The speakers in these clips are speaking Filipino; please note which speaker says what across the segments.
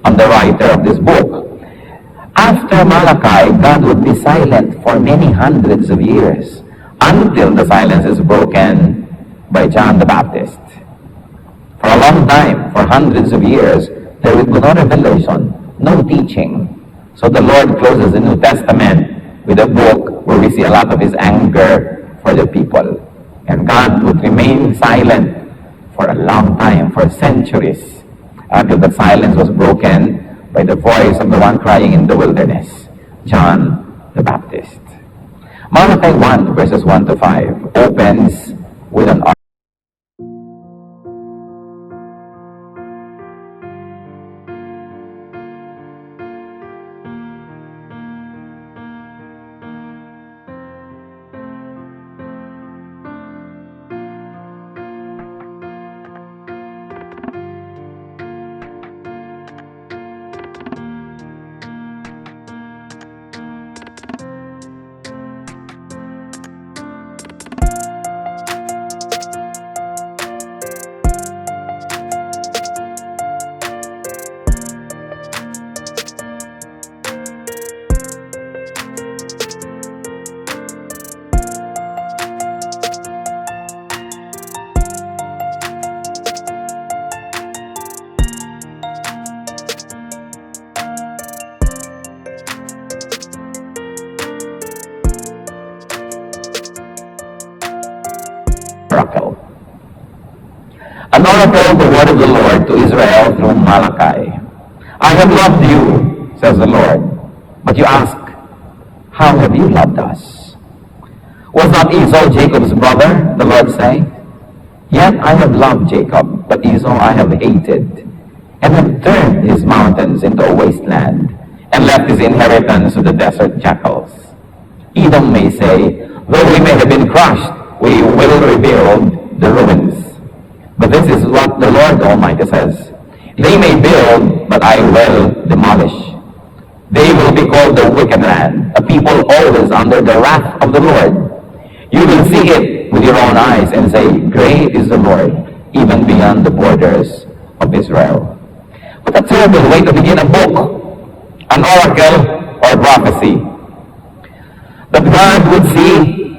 Speaker 1: on the writer of this book. After Malachi, God would be silent for many hundreds of years until the silence is broken by John the Baptist. For a long time, for hundreds of years, there would be no revelation, no teaching. So the Lord closes the New Testament with a book where we see a lot of his anger for the people. And God would remain silent for a long time, for centuries, until the silence was broken by the voice of the one crying in the wilderness, John the Baptist. Malachi 1, verses 1 to 5, opens with an oracle. An oracle, the word of the Lord to Israel through Malachi. I have loved you, says the Lord. But you ask, how have you loved us? Was not Esau Jacob's brother, the Lord say? Yet I have loved Jacob, but Esau I have hated, and have turned his mountains into a wasteland, and left his inheritance to the desert jackals. Edom may say, though we may have been crushed, we will rebuild the ruins. But this is what the Lord Almighty says. They may build, but I will demolish. They will be called the wicked land, a people always under the wrath of the Lord. You will see it with your own eyes and say, great is the Lord, even beyond the borders of Israel. What a terrible way to begin a book, an oracle or prophecy. That God would see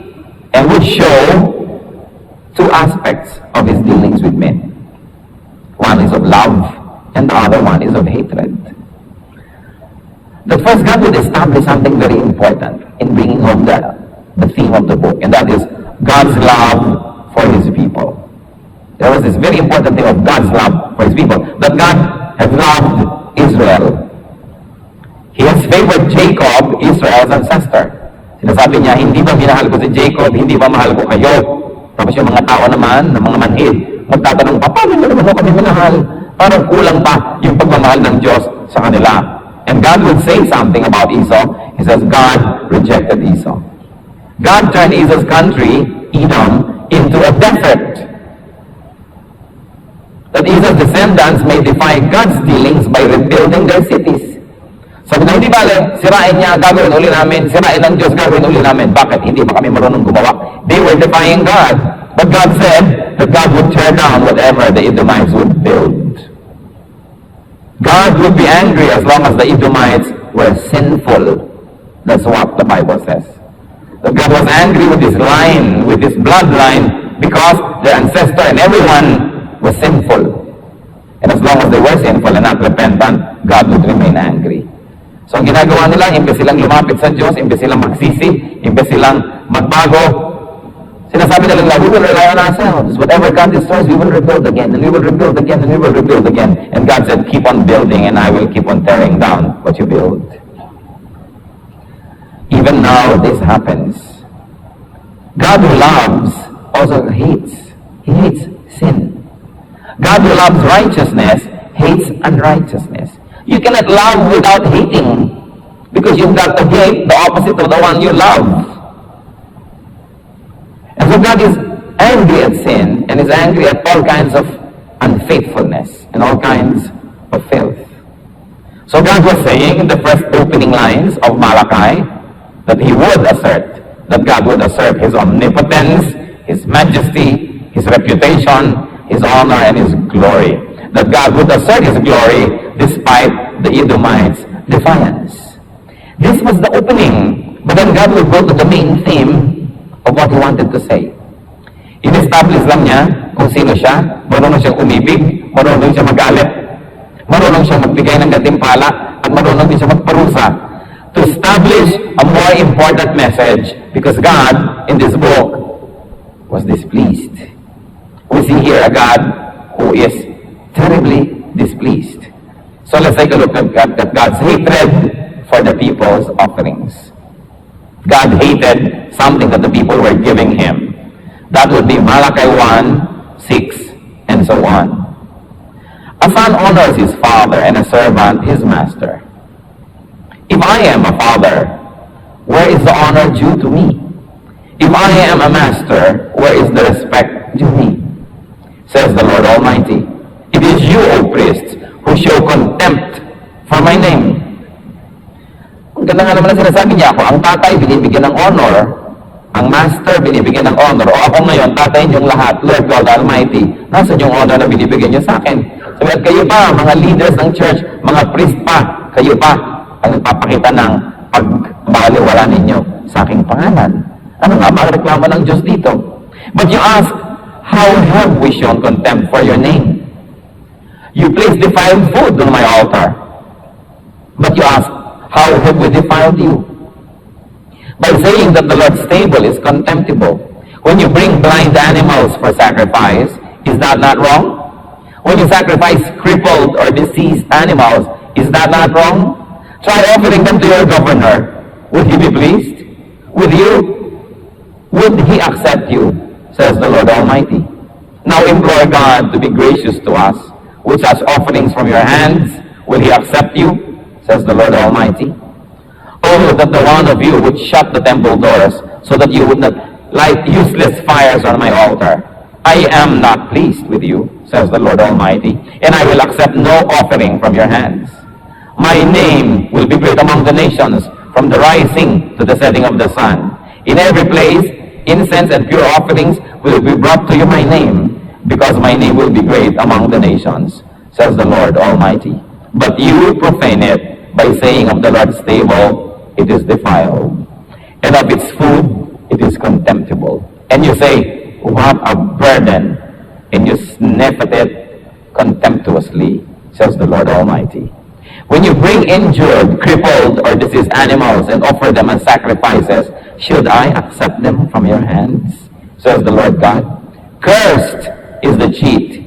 Speaker 1: and would show two aspects of his dealings with men. One is of love, and the other one is of hatred. But first, God would establish something very important in bringing home the theme of the book, and that is God's love for his people. There was this very important thing of God's love for his people, that God has loved Israel. He has favored Jacob, Israel's ancestor. Sinasabi niya, hindi ba minahal ko si Jacob, hindi ba mahal ko kayo? Tapos yung mga tao naman, ng mga manhid, magtatanong pa, paano naman ako kami minahal? Parang kulang pa yung pagmamahal ng Diyos sa kanila. And God would say something about Esau. He says, God rejected Esau. God turned Esau's country, Edom, into a desert. That Esau's descendants may defy God's dealings by rebuilding their cities. Sabi na, hindi bale, sirain niya, gagawin uli namin, sirain ng Diyos, gagawin uli namin. Bakit? Hindi ba kami marunong gumawa? They were defying God. But God said that God would tear down whatever the Edomites would build. God would be angry as long as the Edomites were sinful. That's what the Bible says. That God was angry with his line, with his bloodline, because their ancestor and everyone was sinful. And as long as they were sinful and not repentant, God would remain angry. So ang ginagawa nila, imbes silang lumapit sa Diyos, imbes silang magsisi, imbes silang magbago, sinasabi nila, we will rely on ourselves. Whatever God destroys, we will rebuild again, and we will rebuild again, and we will rebuild again. And God said, keep on building, and I will keep on tearing down what you build. Even now, this happens. God who loves also hates. He hates sin. God who loves righteousness hates unrighteousness. You cannot love without hating, because you've got to hate the opposite of the one you love. And so God is angry at sin, and is angry at all kinds of unfaithfulness and all kinds of filth. So God was saying in the first opening lines of Malachi that he would assert, that God would assert his omnipotence, his majesty, his reputation, his honor, and his glory. That God would assert his glory despite the Edomites' defiance. This was the opening, but then God will go to the main theme of what He wanted to say. In-establish lang niya kung sino siya, marunong siyang umibig, marunong siyang magalit, marunong siyang magbigay ng gantimpala, at marunong din siya magparusa. To establish a more important message, because God, in this book, was displeased. We see here a God who is terribly displeased. So let's take a look at God's hatred for the people's offerings. God hated something that the people were giving Him. That would be Malachi 1:6, and so on. A son honors his father, and a servant his master. If I am a father, where is the honor due to me? If I am a master, where is the respect due me? Says the Lord Almighty. It is you, O priests, who show contempt for my name. Ang ganda nga naman ang sinasabi niya ako, ang tatay binibigyan ng honor, ang master binibigyan ng honor, o ako ngayon, tatay niyong lahat, Lord God Almighty, nasa yung honor na binibigyan niyo sa akin? Sabi at kayo pa, mga leaders ng church, mga priest pa, kayo pa, ang nagpapakita ng pagbaliwala ninyo sa aking pangalan. Ano nga ba ang reklamo ng Diyos dito? But you ask, how have we shown contempt for your name? You place defiled food on my altar. But you ask, how have we defiled you? By saying that the Lord's table is contemptible. When you bring blind animals for sacrifice, is that not wrong? When you sacrifice crippled or diseased animals, is that not wrong? Try offering them to your governor. Would he be pleased with you? Would he accept you? Says the Lord Almighty. Now implore God to be gracious to us. With such offerings from your hands, will he accept you? Says the Lord Almighty. Oh, that the one of you would shut the temple doors, so that you would not light useless fires on my altar. I am not pleased with you, says the Lord Almighty, and I will accept no offering from your hands. My name will be great among the nations, from the rising to the setting of the sun. In every place, incense and pure offerings will be brought to you my name, because my name will be great among the nations, says the Lord Almighty. But you profane it by saying of the Lord's table, it is defiled, and of its food, it is contemptible. And you say, what a burden, and you sniff at it contemptuously, says the Lord Almighty. When you bring injured, crippled, or diseased animals and offer them as sacrifices, should I accept them from your hands? Says the Lord God. Cursed is the cheat,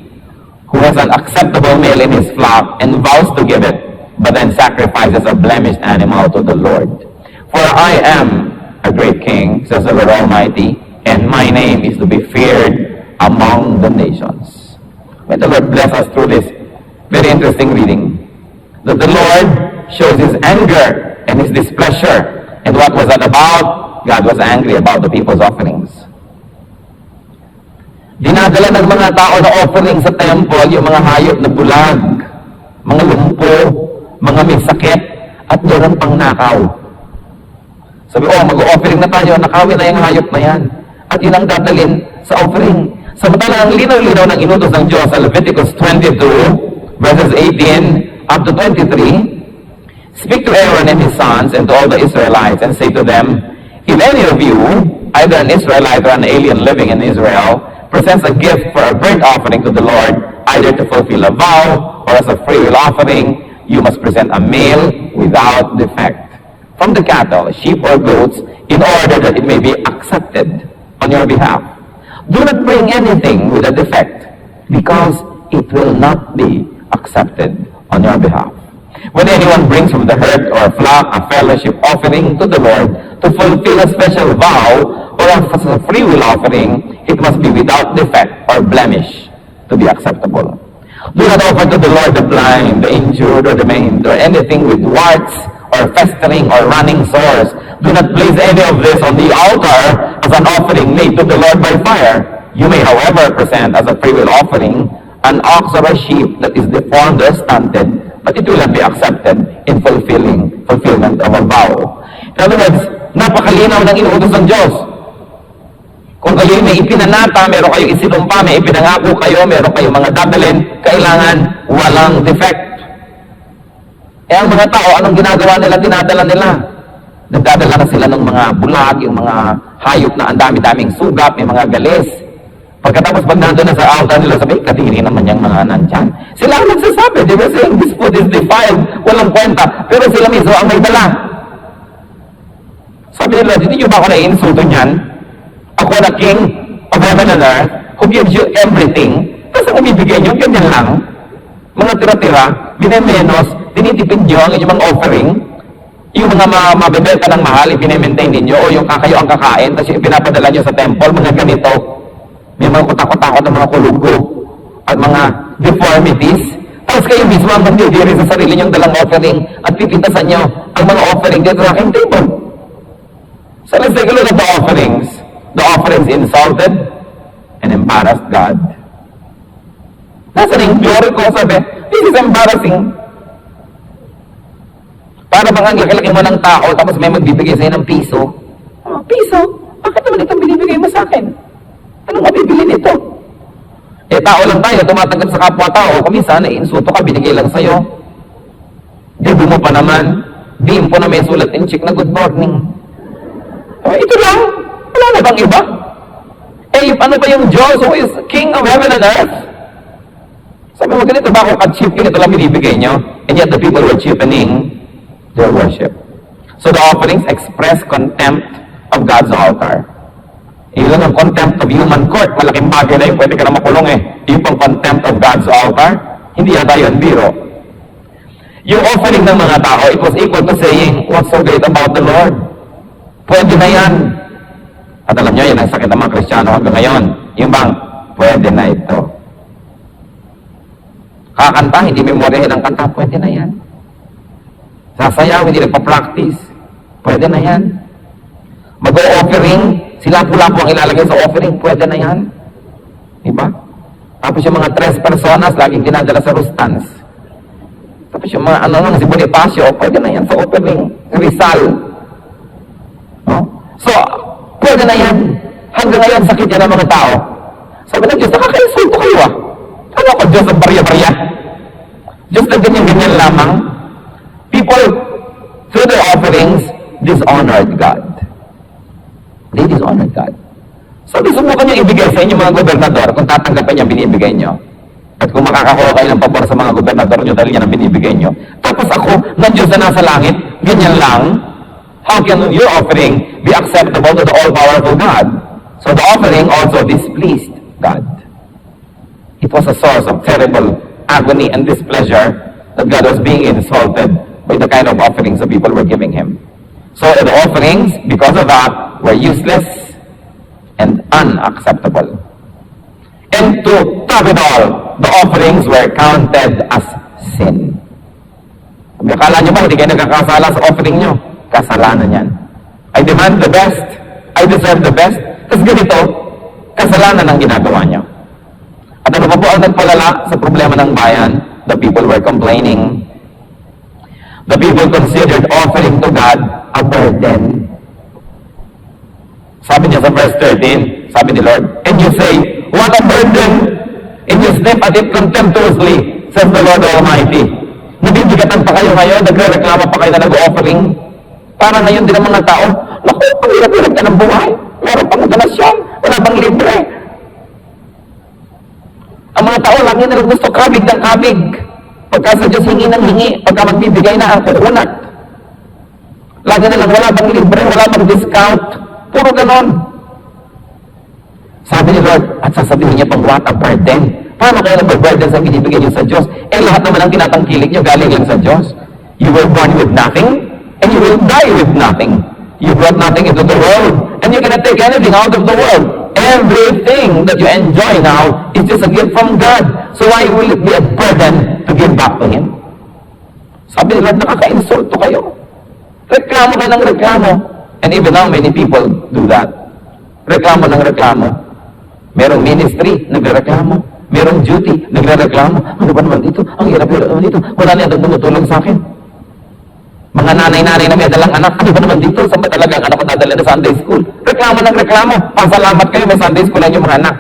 Speaker 1: who has an acceptable male in his flock and vows to give it, but then sacrifices a blemished animal to the Lord. For I am a great king, says the Lord Almighty, and my name is to be feared among the nations. May the Lord bless us through this very interesting reading. That the Lord shows His anger and His displeasure. And what was that about? God was angry about the people's offerings. Dinadala ng mga tao na offering sa temple yung mga hayop na bulag, mga lumpo, mga may sakit, at meron pang nakaw. Sabi, mag-offering na tayo, nakawin na yung hayop na yan. At yun ang dadalhin sa offering. Samantala ang linaw-linaw ng inutos ng Diyos sa Leviticus 22, verses 18 up to 23, speak to Aaron and his sons and to all the Israelites and say to them, if any of you, either an Israelite or an alien living in Israel, presents a gift for a burnt offering to the Lord, either to fulfill a vow or as a free will offering, you must present a male without defect from the cattle, sheep or goats, in order that it may be accepted on your behalf. Do not bring anything with a defect, because it will not be accepted on your behalf. When anyone brings from the herd or flock a fellowship offering to the Lord to fulfill a special vow or as a free will offering, it must be without defect or blemish to be acceptable. Do not offer to the Lord the blind, the injured, or the maimed, or anything with warts or festering or running sores. Do not place any of this on the altar as an offering made to the Lord by fire. You may, however, present as a free will offering an ox or a sheep that is deformed or stunted, but it will not be accepted in fulfillment of a vow. In other words, napakalinaw ng inuutos ng Diyos. Kung kayo may ipinanata, meron kayong isinumpa, may ipinangako kayo, meron kayong mga dadalhin, kailangan walang defect. Eh ang mga tao, anong ginagawa nila? Dinadala nila. Nagdadala na sila ng mga bulag, yung mga hayop na ang dami-daming sugat, may mga galis. Pagkatapos pag nandun na sa altar nila, sabi, kadiri naman yung mga nandyan. Sila ang nagsasabi, they were saying, this food is defiled, walang kwenta. Pero sila mismo ang may dala. Sabi nila, hindi nyo ba ako na-insulto niyan? Ako na king of heaven and earth, who gives you everything. Tapos ang ibibigay nyo, ganyan lang. Mga tira-tira, binemenos, dinitipid nyo ang inyong mga offering. Yung mga mabibenta ng mahal, ipinemaintain ninyo, o yung kayo ang kakain, tapos yung pinapadala nyo sa temple, mga ganito. May mga kutakot-takot ng mga kulugo at mga deformities. Tapos kayo mismo ang magdidiri sa sarili nyong dalang offering at pipitasan nyo ang mga offering dito sa aking table. So let's take a look at the offerings. The offerings insulted and embarrassed God. That's an injury ko, sabi. This is embarrassing. Para bang ang laki-laki mo ng tao tapos may magbibigay sa'yo ng piso. Oh, piso? Bakit naman itong binibigay mo sa akin? Anong mabibili nito? Eh, tao lang tayo, tumatanggap sa kapwa-tao. Kuminsan, insulto ka, binigay lang sa'yo. Gabi mo pa naman. Dim po na may sulat in check na good morning. Oh, ito lang. Wala na bang iba? Eh, ano ba yung Diyos who is King of heaven and earth? Sabi mo, ganito ba ako ka-cheap? Ganito lang binibigay nyo? And yet the people were cheapening their worship. So the offerings express contempt of God's altar. Ilan ang contempt of human court. Malaking bagay na yun. Pwede ka na makulong eh. Yung pang contempt of God's altar, hindi yata yun biro. Yung offering ng mga tao, it was equal to saying, what's so great about the Lord? Pwede na yan. At alam nyo, yun ang sakit ng mga Kristiyano hanggang ngayon. Yung bang, pwede na ito. Kakanta, hindi memoryahin ang kanta, pwede na yan. Sasayaw, hindi nagpa-practice, pwede na yan. Mag-o-offering, sila pula po ang ilalagay sa offering, pwede na yan. Diba? Tapos yung mga 3 personas, laging dinadala sa Rustans. Tapos yung mga si Bonifacio, pwede na yan sa offering. Rizal. No? So, pwede na yan. Hanggang ngayon, sakit yan ng mga tao. Sabi ng Diyos, nakaka-insulto kayo ah. Ano ako, Diyos ang barya-barya? Diyos na ganyan-ganyan lamang. People, through their offerings, dishonored God. They dishonored God. So, subukan nyo ibigay sa inyo mga gobernador kung tatanggapin niya binibigay nyo. At kung makakakuha kayo ng pabor sa mga gobernador nyo dahil yan ang binibigay nyo. Tapos ako, ng Diyos na nasa langit, ganyan lang. How can your offering be acceptable to the all-powerful God? So the offering also displeased God. It was a source of terrible agony and displeasure that God was being insulted by the kind of offerings the people were giving Him. So the offerings, because of that, were useless and unacceptable. And to top it all, the offerings were counted as sin. Akala nyo ba, hindi kayo nagkakasala sa offering nyo? Kasalanan yan. I demand the best. I deserve the best. Tapos ganito, kasalanan ang ginagawa nyo. At ano pa po ang nagpalala sa problema ng bayan? The people were complaining. The people considered offering to God a burden. Sabi niya sa verse 13, sabi ni Lord, and you say, what a burden! And you sniff at it contemptuously, says the Lord Almighty. Nabibigatan pa kayo ngayon, nagre-reklama pa kayo na nag-offering. Para ngayon din ang mga tao, naku, ang hirap-hirap ka ng buhay. Meron pang donasyon, wala pang libre. Ang mga tao, lagi na gusto kabig ng kabig. Pagka sa Diyos hingi ng hingi, pagka magbibigay na ang kukunat. Lagi na lang, wala bang libre, wala bang discount. Puro ganon. Sabi ni Lord, at sasabihin niya pang what a burden. Paano kayo nag-burden sa binibigay niyo sa Diyos? Eh lahat naman ang tinatangkilik niyo galing lang sa Diyos. You were born with nothing, and you will die with nothing. You brought nothing into the world, and you cannot take anything out of the world. Everything that you enjoy now is just a gift from God. So why will it be a burden to give back to Him? Sabi ni Lord, nakaka-insulto kayo. Reklamo kayo ng reklamo. And even now, many people do that. Reklamo ng reklamo. Merong ministry, nagreklamo. Merong duty, nagreklamo. Ano ba naman dito? Ang hirap-hirap naman dito. Wala na yung tumutulong sa akin. Mga nanay-nanay na may dalang anak. Ano ba naman dito? Saan ba talaga ang anak ko dadala na Sunday school? Reklamo ng reklamo. Pasalamat kayo, may Sunday school lang yung mga anak.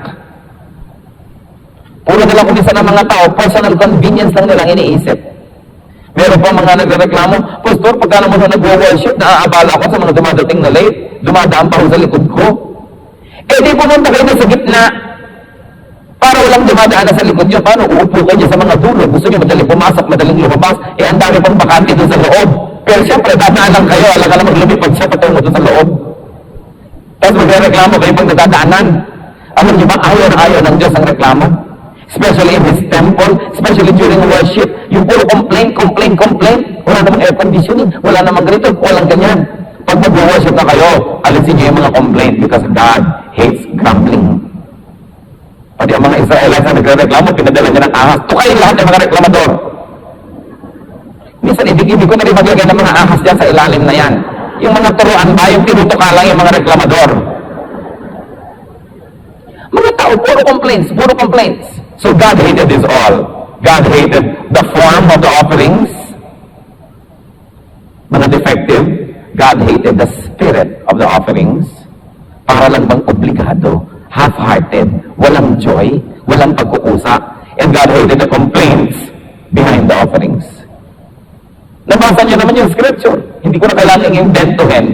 Speaker 1: Puro na lang kumisa ng mga tao, personal convenience lang nilang iniisip. Meron pa mga nagreklamo, Pastor, pagka naman ako nag-worship, naaabala ako sa mga dumadating na late, dumadaan pa ako sa likod ko. Eh di pumunta kayo na sa gitna, para walang dumadaan na sa likod nyo. Paano? Uupo kayo sa mga dulo. Gusto nyo madaling pumasok, madaling lumabas, eh ang dami pang bakante doon sa loob. Pero siyempre, dadaan lang kayo, alam ka lang maglumipad siya patungo doon sa loob. Tapos magreklamo kayo pag nadadaanan. Alam niyo ba, ayaw na ayaw ng Diyos ang reklamo? Especially in His temple, especially during worship, yung puro complain. Wala namang air conditioning, wala namang ganito, walang ganyan. Pag mag-worship na kayo, alisin niyo yung mga complaint because God hates grumbling. Pati ang mga Israelites na nagre-reklamo, pinadala niya ng ahas. Tukayin lahat ng mga reklamador. Minsan, ibig ko na rin maglagay ng mga ahas dyan sa ilalim na yan. Yung mga turuan ba, yung tinutuka lang yung mga reklamador. Mga tao, puro complaints. So God hated this all. God hated the form of the offerings. Mga defective. God hated the spirit of the offerings. Para lang bang obligado, half-hearted, walang joy, walang pagkukusa. And God hated the complaints behind the offerings. Nabasa niyo naman yung scripture. Hindi ko na kailangan i-inventohin.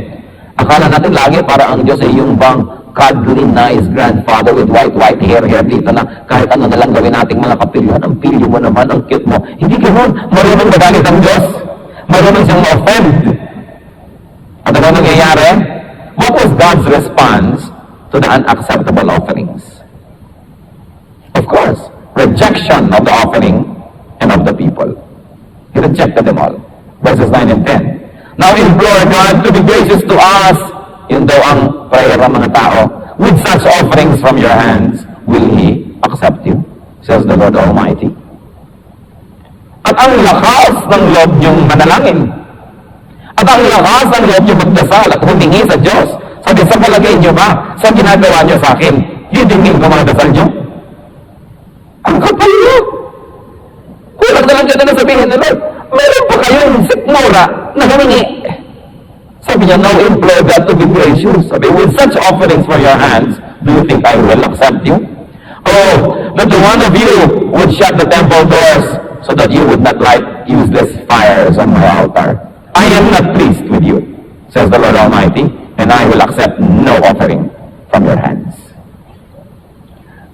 Speaker 1: Akala natin lagi para ang Diyos ay yung bang godly, nice grandfather with white hair dito na kahit ano na lang gawin nating mga kapilyo. Ang pilyo mo naman, ang cute mo. Hindi ganoon. Marunong magalit ang Diyos. Marunong siyang ma-offend. At ano nangyayari? What was God's response to the unacceptable offerings? Of course, rejection of the offering and of the people. He rejected them all. Verses 9 and 10. Now implore God to be gracious to us. Yun daw ang prayer ng mga tao. With such offerings from your hands, will He accept you? Says the Lord Almighty. At ang lakas ng loob niyong manalangin. At ang lakas ng loob niyong magdasal at humingi sa Diyos. Sabi, sa palagay niyo ba, sa ginagawa niyo sa akin, hidingin ko mga dasal niyo? Ang kapal niyo. Kulang na lang dyan na sabihin na Lord, meron pa kayong sikmura na humingi. Sabi niya, now implore God to be gracious. Sabi, with such offerings for your hands, do you think I will accept you? Oh, that the one of you would shut the temple doors so that you would not light useless fires on my altar. I am not pleased with you, says the Lord Almighty, and I will accept no offering from your hands.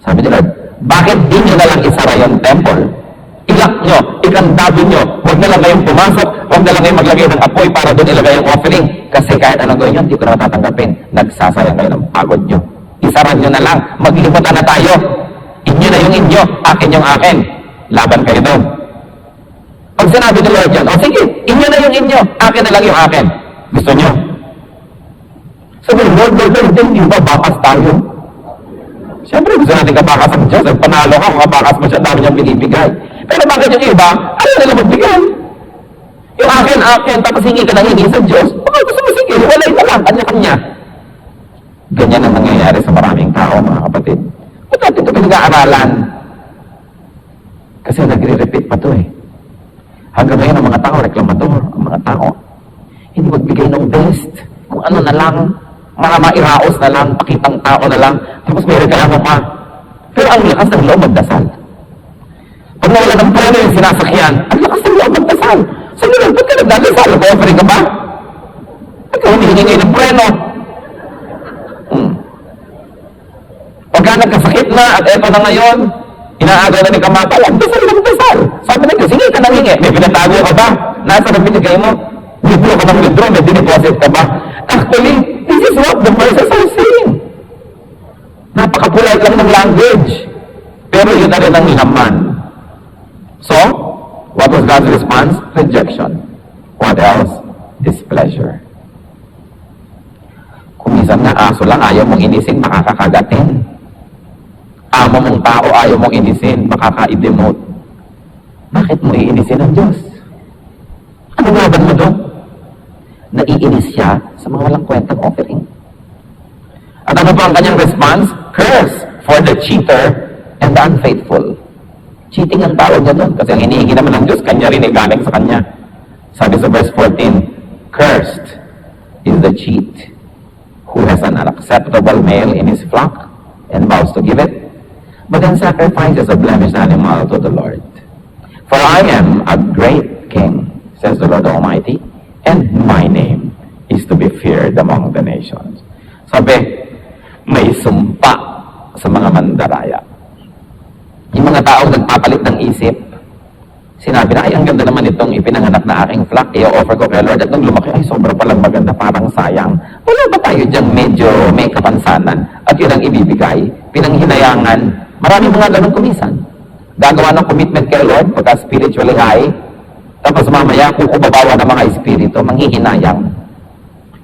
Speaker 1: Sabi ni Lord, bakit di nyo na lang isara yung temple? Ilak nyo, ikantabi nyo, huwag na lang kayong pumasok, huwag na lang kayong maglagay ng apoy para doon ilagay yung offering. Kasi kahit anong gawin nyo, hindi ko na matatanggapin. Nagsasayang kayo ng pagod nyo. Isara nyo na lang, maglimutan na tayo. Inyo na yung inyo, akin yung akin. Laban kayo doon. Pag sinabi ni Lord yan, o sige, inyo na yung inyo, akin na lang yung akin. Gusto nyo? Sabi, Lord, hindi ba bakas tayo? Siyempre, gusto natin kabakas ang Diyos. Panalo ka, kung kabakas mo siya, dami niyang binibigay. Pero bakit yung iba, ayaw nila magbigay? Yung akin, tapos hingi ka na hingi sa Diyos. Baka gusto mo sige, walay na lang, kanya-kanya. Ganyan ang nangyayari sa maraming tao, mga kapatid. Ba't natin ito pinag-aaralan? Kasi nagre-repeat pa ito eh. Hanggang ngayon ang mga tao, reklamador, ang mga tao, hindi magbigay ng best. Kung ano na lang, mga mairaos na lang, pakitang tao na lang, tapos may reklamo pa. Pero ang lakas ng loob magdasal. Pag nawala ng preno yung sinasakyan, ang lakas ng loob magdasal. Sabi lang, ba't ka nagdadasal? Nag-offering ka ba? Ba't ka humihingi ngayon ng preno? Pagka nagkasakit na at eto na ngayon, inaagaw na ni kamatayan, dasal na magdasal. Sabi na, sige ka nang hingi. May pinatago ka ba? Nasa na binigay mo? Withdraw ka ng withdraw, may dineposit ka ba? Actually, this is what the verses are saying. Napaka-polite lang ng language. Pero yun na rin ang laman. So, what was God's response? Rejection. What else? Displeasure. Kung minsan nga aso lang, ayaw mong inisin, makakakagatin. Amo mong tao, ayaw mong inisin, makaka-demote. Bakit mo iinisin ang Diyos? Ano laban mo doon? Naiinis siya sa mga walang kwentang offering. At ano pa ang kanyang response? Curse for the cheater and the unfaithful. Cheating ang tawag niya doon. Kasi ang hinihingi naman ng Diyos, kanya rin ay galing sa kanya. Sabi sa verse 14, cursed is the cheat who has an unacceptable male in his flock and vows to give it, but then sacrifices a blemished animal to the Lord. For I am a great king, says the Lord Almighty, and my name is to be feared among the nations. Sabi, may sumpa sa mga mandaraya. Yung mga taong nagpapalit ng isip, sinabi na, ay, ang ganda naman itong ipinanganak na aking flock, i-offer ko kay Lord. At nung lumaki, ay, sobra palang maganda, parang sayang. Wala ba tayo dyan medyo may kapansanan? At yun ang ibibigay, pinanghinayangan. Marami mga ganun kumisan. Gagawa ng commitment kay Lord, pagka spiritually high, tapos mamaya, kukubabawa ng mga espiritu, manghihinayang.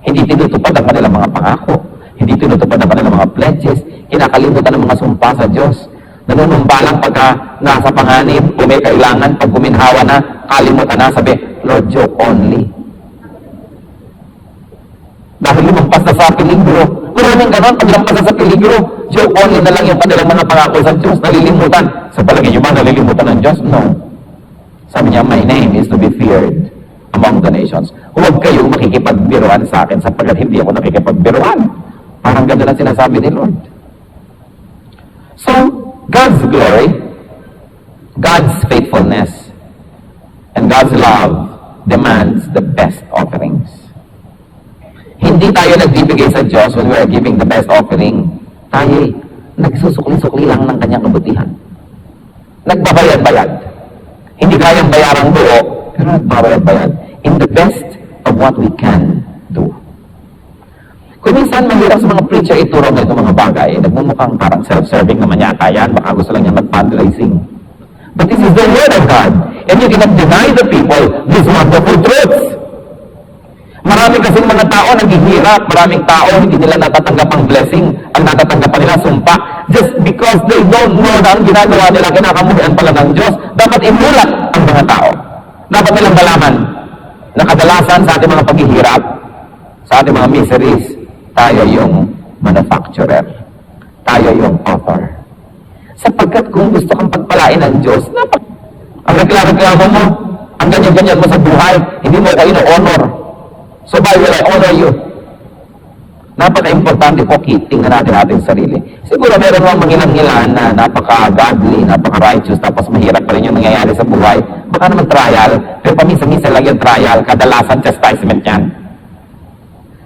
Speaker 1: Hindi tinutupad ang kanilang mga pangako. Hindi tinutupad ang kanilang mga pledges. Kinakalimutan ng mga sumpa sa Diyos. Nanunumba lang pagka nasa panganib, kung may kailangan, pag guminhawa na, kalimutan na, sabi, Lord, joke only. Dahil lumampas na sa peligro. Maraming ganon, pag lampas na sa peligro, joke only na lang yung kanilang mga pangako sa Diyos, nalilimutan. Sa palagay nyo ba, nalilimutan ng Diyos? No. Sabi niya, my name is to be feared among the nations. Huwag kayo makikipagbiruan sa akin sapagkat hindi ako nakikipagbiruan. Parang ganda na sinasabi ni Lord. So, God's glory, God's faithfulness, and God's love demands the best offerings. Hindi tayo nagbibigay sa Diyos when we are giving the best offering. Tayo nagsusukli-sukli lang ng kanyang kabutihan. Nagbabayad-bayad. Hindi kayang bayarang buo, pero nagbabayad-bayad. In the best of what we can do. Kung minsan mahirap sa mga preacher ituro na itong mga bagay, nagmumukhang parang self-serving naman yata yan, baka gusto lang niya mag-fundraising. But this is the word of God, and you cannot deny the people these wonderful truths. Marami kasing mga tao naghihirap, maraming tao hindi nila natatanggap ang blessing, ang natatanggap nila sumpa, just because they don't know na ang ginagawa nila, kinakamuhian pala ng Diyos. Dapat imulat ang mga tao. Dapat nilang malaman na kadalasan sa ating mga paghihirap, sa ating mga miseries, tayo yung manufacturer. Tayo yung author. Sapagkat kung gusto kang pagpalain ng Diyos, ang reklamo mo, ang ganyan-ganyan mo sa buhay, hindi mo kayo na-honor. So why will I honor you? Napaka-importante po, tingnan natin ating sarili. Siguro meron mga mangilang-ngilan na napaka-godly, napaka-righteous, tapos mahirap pa rin yung nangyayari sa buhay. Baka naman trial, pero paminsan-minsan lang yung trial, kadalasan chastisement yan.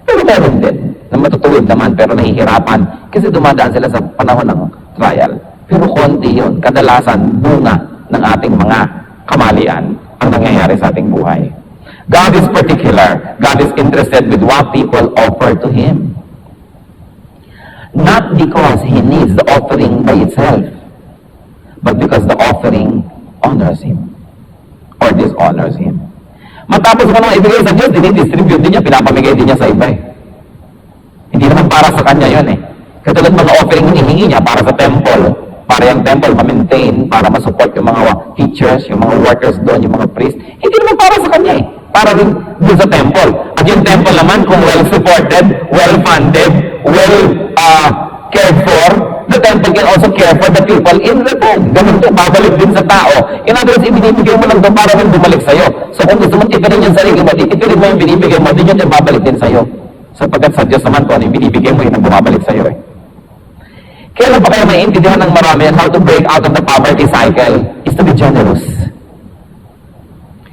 Speaker 1: Pero meron din, na matutuwid naman, pero nahihirapan, kasi dumadaan sila sa panahon ng trial. Pero konti yun, kadalasan bunga ng ating mga kamalian ang nangyayari sa ating buhay. God is particular. God is interested with what people offer to Him. Not because He needs the offering by itself, but because the offering honors Him or dishonors Him. Matapos mo nang ibigay sa Diyos, dinidistribute din niya, pinapamigay din niya sa iba. Hindi naman para sa Kanya yun . Katulad mga offering hinihingi niya para sa temple, para yung temple ma-maintain, para ma-support yung mga teachers, yung mga workers doon, yung mga priests. Hindi naman para sa Kanya para rin doon sa temple. At yung temple naman, kung well-supported, well-funded, cared for, the temple can also care for the people in return. Ganun ito, babalik din sa tao. In other words, ibinibigay mo lang doon para rin bumalik sa'yo. So kung gusto mo tipirin yung sarili mo, tipirin mo yung binibigay mo, din yun babalik din sa'yo. Sapagkat sa Diyos naman, kung ano yung binibigay mo, yun ang bumabalik sa'yo . Kailan ba kaya maintindihan ng marami how to break out of the poverty cycle is to be generous.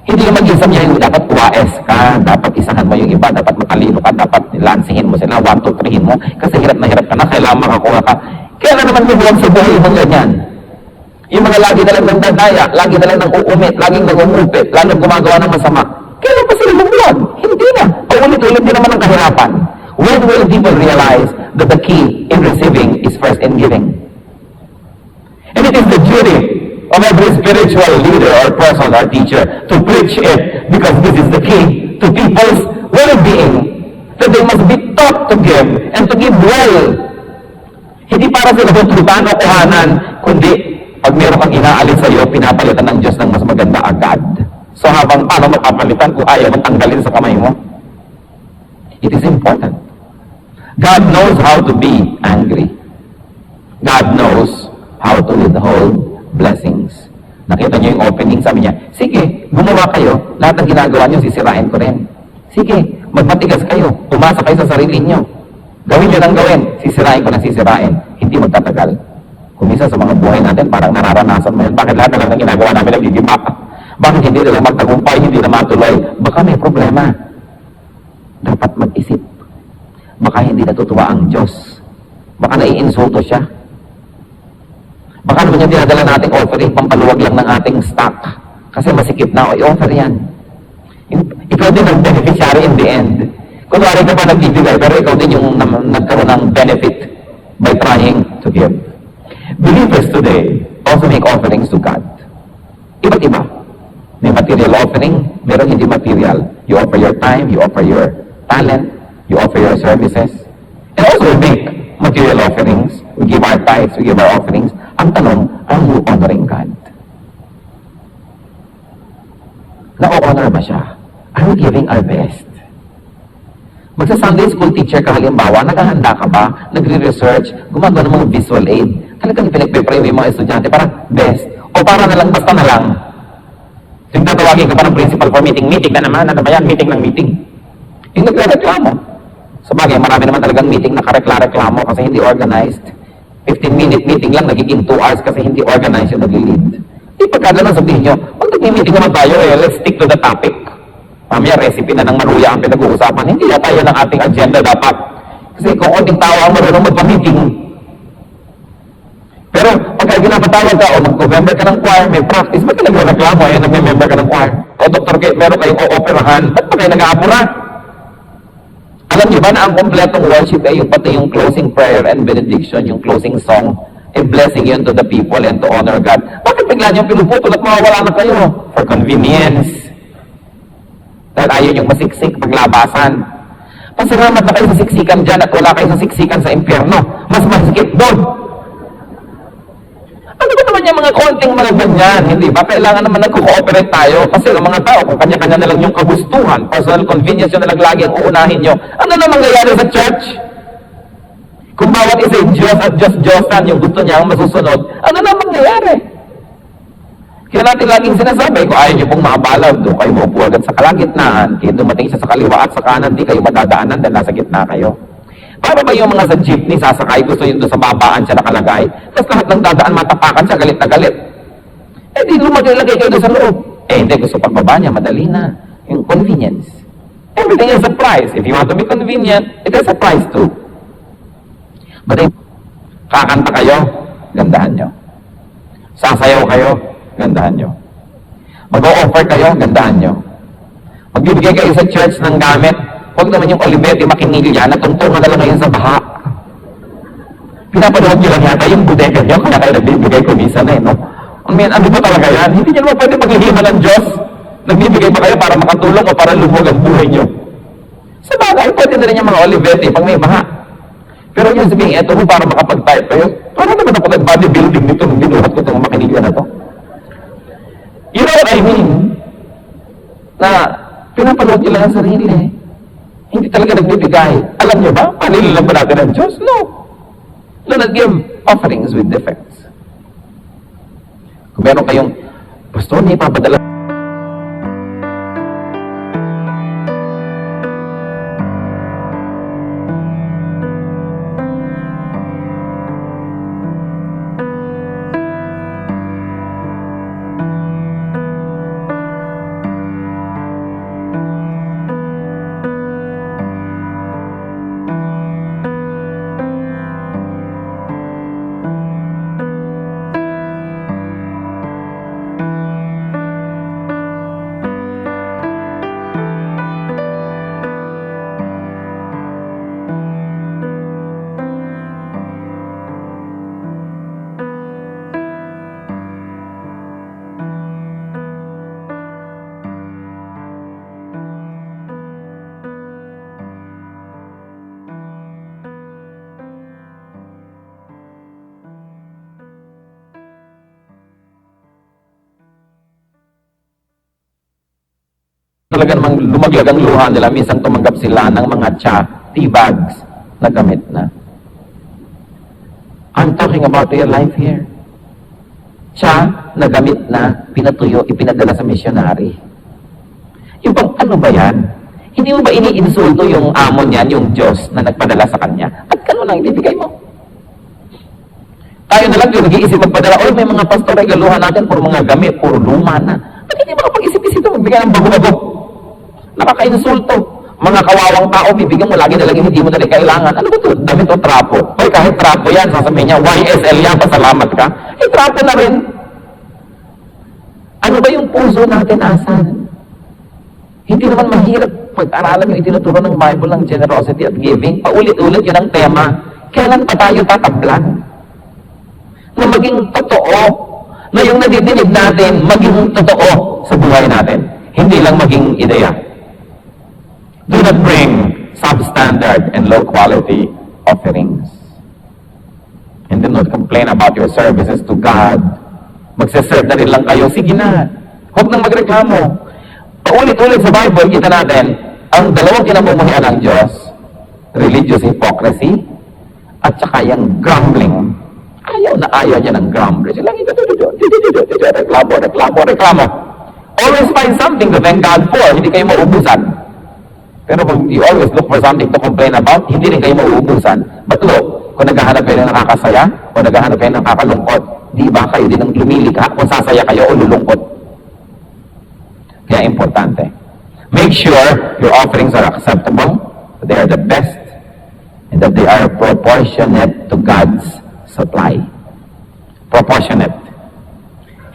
Speaker 1: Hindi naman ginsan niya yung dapat uwaes ka, dapat isahan mo yung iba, dapat matalino ka, dapat lansihin mo sila, 1, 2, 3 mo, kasi hirap ka na, kailangan makakuha ka. Kaya naman bibuwag sa buhay mo ganyan. Yung mga lagi na lang nagdadaya, lagi na lang nag-uumit, laging nag-umupit, lalo gumagawa ng masama. Kailan pa sila bumuwag? Hindi na. Paulit-ulit din naman ang kahirapan. When will people realize that the key in receiving is first in giving? And it is the duty of every spiritual leader or person or teacher to preach it, because this is the key to people's well-being, that they must be taught to give and to give well. Hindi para sila hututan o kuhanan, kundi pag meron kang inaalis sa iyo, pinapalitan ng Diyos ng mas maganda agad. So habang paano mapapalitan kung ayaw mong tanggalin sa kamay mo? It is important. God knows how to be angry. God knows how to withhold blessings. Nakita niyo yung opening, sabi niya, sige, gumawa kayo, lahat ng ginagawa niyo, sisirain ko rin. Sige, magmatigas kayo, umasa kayo sa sarili niyo. Gawin niyo lang gawin, sisirain ko na sisirain. Hindi magtatagal. Kung isa sa mga buhay natin, parang nararanasan mo yan. Bakit lahat na lang ng ginagawa namin nag-give up? Bakit hindi na lang magtagumpay, hindi na matuloy? Baka may problema. Dapat mag-isip. Baka hindi natutuwa ang Diyos. Baka naiinsulto siya. Baka naman yung dinadala nating offering, pampaluwag lang ng ating stock. Kasi masikip na, i-offer yan. Ikaw din ang beneficiary in the end. Kunwari ka pa nagbibigay, pero ikaw din yung nagkaroon ng benefit by trying to give. Believers today also make offerings to God. Iba't iba. May material offering, meron hindi material. You offer your time, you offer your talent, you offer your services. And also we make material offerings. We give our tithes, we give our offerings. Ang tanong, are you honoring God? Na-honor ba siya? Are we giving our best? Magsa-Sunday school teacher ka halimbawa, naghahanda ka ba? Nagre-research, gumagawa ng mga visual aid. Talagang pinagpe-pray yung mga estudyante, parang best. O para na lang, basta na lang. Yung tatawagin ka pa ng principal for meeting. Meeting na naman, ano ba yan? Meeting ng meeting. Yung nagre-reklamo. Sa bagay, marami naman talagang meeting na karekla-reklamo kasi hindi organized. 15-minute meeting lang, nagiging 2 hours kasi hindi organized yung nag-lead. Di pagkada lang sabihin nyo, pag nag-meeting naman tayo, let's stick to the topic. Mamaya, recipe na ng maruya ang pinag-uusapan. Hindi na tayo ng ating agenda dapat. Kasi kung konting tao ang marunong magpa-meeting. Pero pagka ginapatawag ka o mag-member ka ng choir, may practice, ba't ka nag-reklamo? Ayan, nag-member ka ng choir. O Dr. Kate, meron kayong o-operahan. Ba't pa kayo nag-aapura? Alam niyo ba na ang kompletong worship ay yung pati yung closing prayer and benediction, yung closing song, a blessing yun to the people and to honor God. Bakit bigla niyo pinuputol at mawawala na kayo? For convenience. Dahil ayaw yung masiksik paglabasan. Pasalamat na kayo sa siksikan dyan at wala kayo sa siksikan sa impyerno. Mas masikip doon. Ano ba naman yung mga konting mga ganyan? Hindi ba? Kailangan naman nagko-cooperate tayo kasi ang mga tao, kung kanya-kanya na lang yung kagustuhan, personal convenience yun na lang lagi ang uunahin nyo. Ano na mangyayari sa church? Kung bawat isa yung Diyos at Diyos-Diyosan yung gusto niya ang masusunod, ano na mangyayari? Kaya natin laging sinasabi, kung ayaw nyo pong makabalaw, doon kayo maupo agad sa kalagitnaan, kaya dumating siya sa kaliwa at sa kanan, di kayo madadaanan dahil nasa gitna kayo. Para ba yung mga sa jeepney, sasakay, gusto yun doon sa babaan siya nakalagay, tapos lahat ng dadaan matapakan siya, galit na galit. Eh di lumagay-lagay kayo doon sa loob. Eh hindi, gusto pagbaba niya, madali na. Yung convenience. Everything has a price. If you want to be convenient, it has a price too. But if kakanta kayo, gandahan nyo. Sasayaw kayo, gandahan nyo. Mag-o-offer kayo, gandahan nyo. Magbibigay kayo sa church ng gamit, huwag naman yung Olivetti makinilya, natuntungan na lang ngayon sa baha. Pinapanood nyo lang yata yung bodega nyo, kaya kayo nagbibigay ko misa na no? Ano ba talaga yan? Hindi nyo naman pwede maghihima ng Diyos. Nagbibigay pa kayo para makatulong o para lumog ang buhay nyo. Sa bagay, pwede na rin yung mga Olivetti pag may baha. Pero yung sabihin, eto mo para makapag-type kayo. Paano naman ako nag-bodybuilding nito nung binuhat ko itong makinilya na to? You know what I mean? Na pinapanood nyo lang ang sarili. Hindi talaga nagbibigay. Alam nyo ba? Panilang ba natin ang Diyos? No. Do not give offerings with defects. Kung meron kayong, Pastor, may papadala. Talaga namang lumaglag ang luha nila, minsan tumanggap sila ng mga tea bags na gamit na. I'm talking about real life here. Na gamit na, pinatuyo, ipinadala sa missionary. Yung bang ano ba yan? Hindi mo ba iniinsulto yung amo niyan, yung Diyos na nagpadala sa kanya? At kano lang ibibigay mo? Tayo na lang yung nag-iisip magpadala, may mga pastor ay galuhan natin, puro mga gamit, puro luma na. At Hindi makapag-isip-isip ito, magbigay ng bago-bago. Nakaka-insulto. Mga kawawang tao, bibigyan mo lagi na lang hindi mo na rin kailangan. Ano ba ito? Damit o trapo? Hoy, kahit trapo yan, sasabihin niya, YSL yan, pasalamat ka. Eh, trapo na rin. Ano ba yung puso natin, asan? Hindi naman mahirap pag-aralan yung itinuturo ng Bible ng generosity at giving. Paulit-ulit yun ang tema. Kailan pa tayo tatablan? Na maging totoo, na yung nadidinig natin, maging totoo sa buhay natin. Hindi lang maging ideya. Do not bring substandard and low quality offerings. And do not complain about your services to God. Magsaserve na rin lang kayo. Sige na. Huwag nang magreklamo. Paulit-ulit sa Bible, kita natin, ang dalawang kinamumuhian ng Diyos, religious hypocrisy, at saka yung grumbling. Ayaw na ayaw niya ng grumbling. Sila reklamo. Always find something to thank God for. Hindi kayo mauubusan. Pero kung you always look for something to complain about, hindi rin kayo mauubusan. But look, kung naghahanap kayo ng nakakasaya, kung naghahanap kayo ng nakakalungkot, di ba kayo din ang lumilikha kung sasaya kayo o lulungkot? Kaya importante. Make sure your offerings are acceptable, that they are the best, and that they are proportionate to God's supply. Proportionate.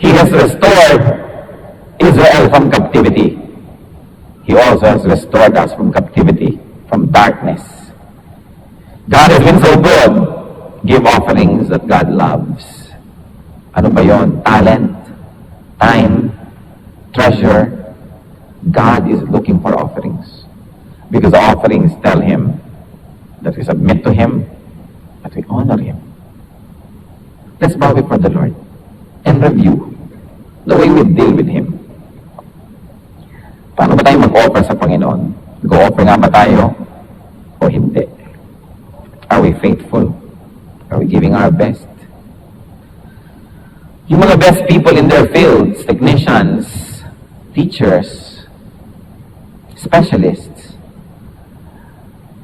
Speaker 1: He has restored Israel from captivity. He also has restored us from captivity, from darkness. God has been so good. Give offerings that God loves. Ano ba yun? Talent, time, treasure. God is looking for offerings. Because the offerings tell Him that we submit to Him, that we honor Him. Let's bow before the Lord and review the way we deal with Him. Paano ba tayo mag-offer sa Panginoon? Mag-offer nga ba tayo o hindi? Are we faithful? Are we giving our best? Yung mga best people in their fields, technicians, teachers, specialists,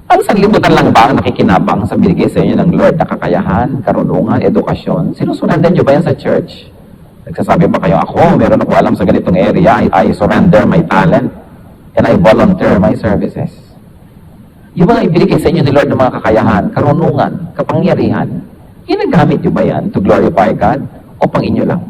Speaker 1: ang sanlibutan lang ba ang nakikinabang sa binigay sa inyo ng Lord na kakayahan, karunungan, edukasyon? Sinusundan nyo ba yan sa church? Nagsasabi ba kayo, ako, meron ako alam sa ganitong area, I surrender my talent, and I volunteer my services. Yung mga ibigay sa inyo ni Lord ng mga kakayahan, karunungan, kapangyarihan, ginagamit nyo ba yan to glorify God o pang inyo lang?